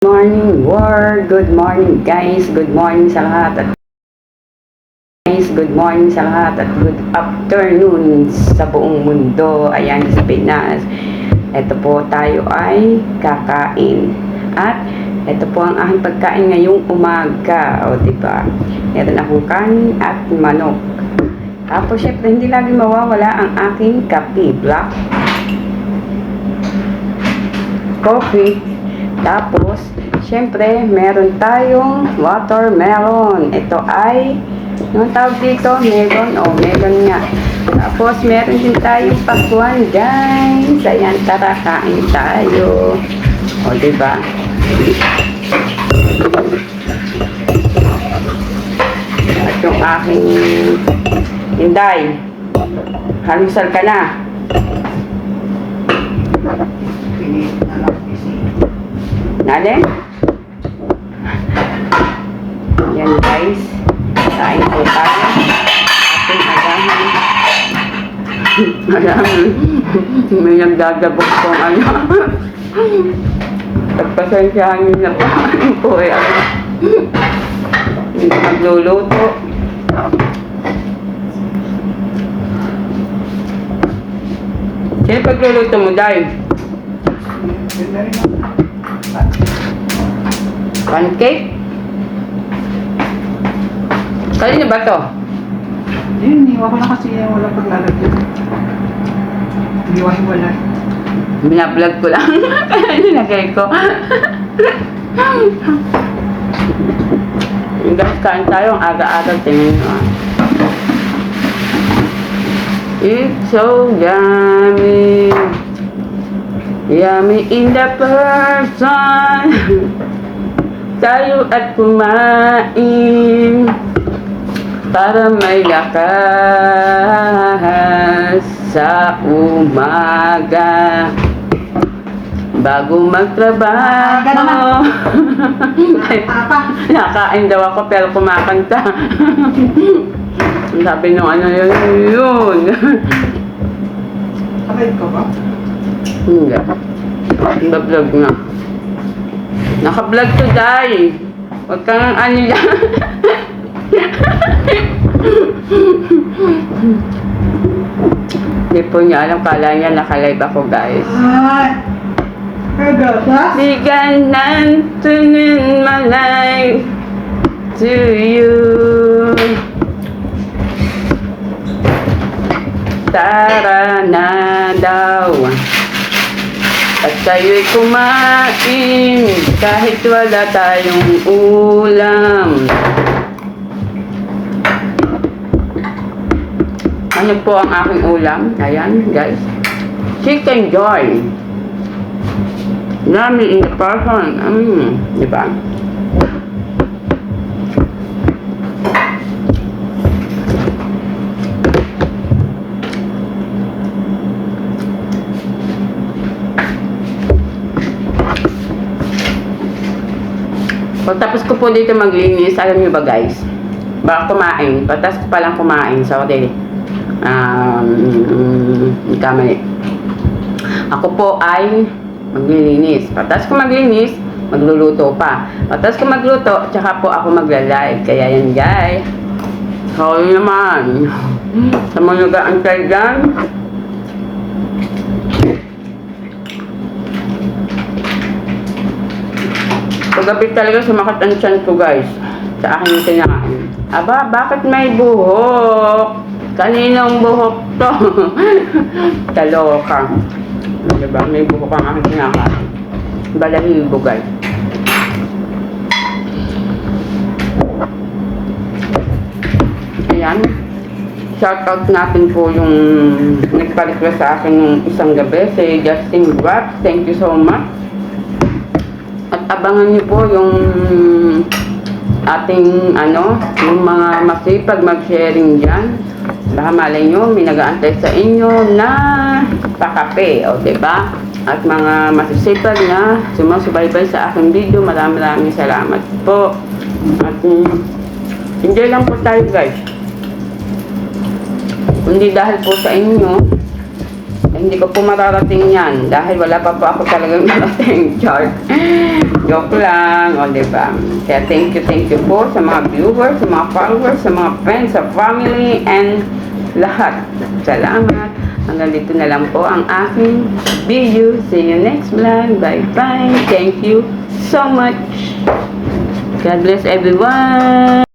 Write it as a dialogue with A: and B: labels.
A: Morning world, good morning guys, good morning sa lahat at good afternoon sa buong mundo. Ayan sa Pinas. Ito po tayo ay kakain. At ito po ang aking pagkain ngayong umaga. O diba? Meron akong kanin at manok. Tapos syempre hindi lagi mawawala ang aking kape, black coffee. Tapos, syempre, meron tayong watermelon. Ito ay, anong tawag dito? Melon. Melon nga. Tapos, meron din tayong pakwan, guys. Ayan, tara, kain tayo. Diba? At yung aking Inday, halusal ka na. Nalin? Yan guys. Kain po tayo. Ating agahan. Agahan. May nagdadabok kong ano. Pagpasensyahan nyo na po. Ano po eh. Hindi magluluto. Sino pagluluto mo, Day? Pancake? Kanina ba to?
B: Iniwan ko lang kasi wala paglalagyan. Iniwan-hiwalay.
A: Binablog ko lang. Kaya nilagay ko. Guys, kain tayo. Ang aga-aga. Tingnan nyo. It's so yummy. Yummy in the person. Tayo at kumain para may lakas sa umaga bago magtrabaho. Nakain daw ako pero kumakanta. Sabi nung ano yun.
B: Sabay ko ba?
A: Hindi. Naka-vlog na. Naka-vlog to, Day. Huwag kang ano yan. Hindi po niya alam. Kala niya naka-live ako, guys. Biganan tunin my life to you. Tara na daw. At tayo'y kumain kahit wala tayong ulam. Ano po ang aking ulam? Ayan, guys. Chicken joy. Yummy in the person. Diba? Pagtapos ko po dito maglinis, alam nyo ba guys? Baka kumain. Pagtapos ko palang kumain. Sorry. Kamali. Ako po ay maglilinis. Pagtapos ko maglinis, magluluto pa. Pagtapos ko magluto, tsaka po ako magla-live. Kaya yan guys. Sorry naman. Sa mga nag-aantay dyan. Paggabi talaga sumakit ang tiyan ko guys. Sa akin yung kinakain. Aba, bakit may buhok? Kaninong buhok to? Kaloka. Diba? May buhok ang aking kinakain. Balahibo guys. Ayan. Shoutout natin po yung nagpa-request sa akin yung isang gabi. Si Justin Raps. Thank you so much. At abangan niyo po yung ating yung mga masipag mag-sharing dyan. Baka malay nyo, may nag-aantay sa inyo na pakape, diba? At mga masisipag na sumasubaybay sa aking video, maraming salamat po. At enjoy lang po tayo guys. Kundi dahil po sa inyo, hindi ko po mararating yan dahil wala pa po ako talagang narating chart. Joke lang, o diba? Kaya thank you po sa mga viewers, sa mga followers, sa mga friends, sa family, and lahat. Salamat. Hanggang dito na lang po ang aking video. See you next vlog. Bye-bye. Thank you so much. God bless everyone.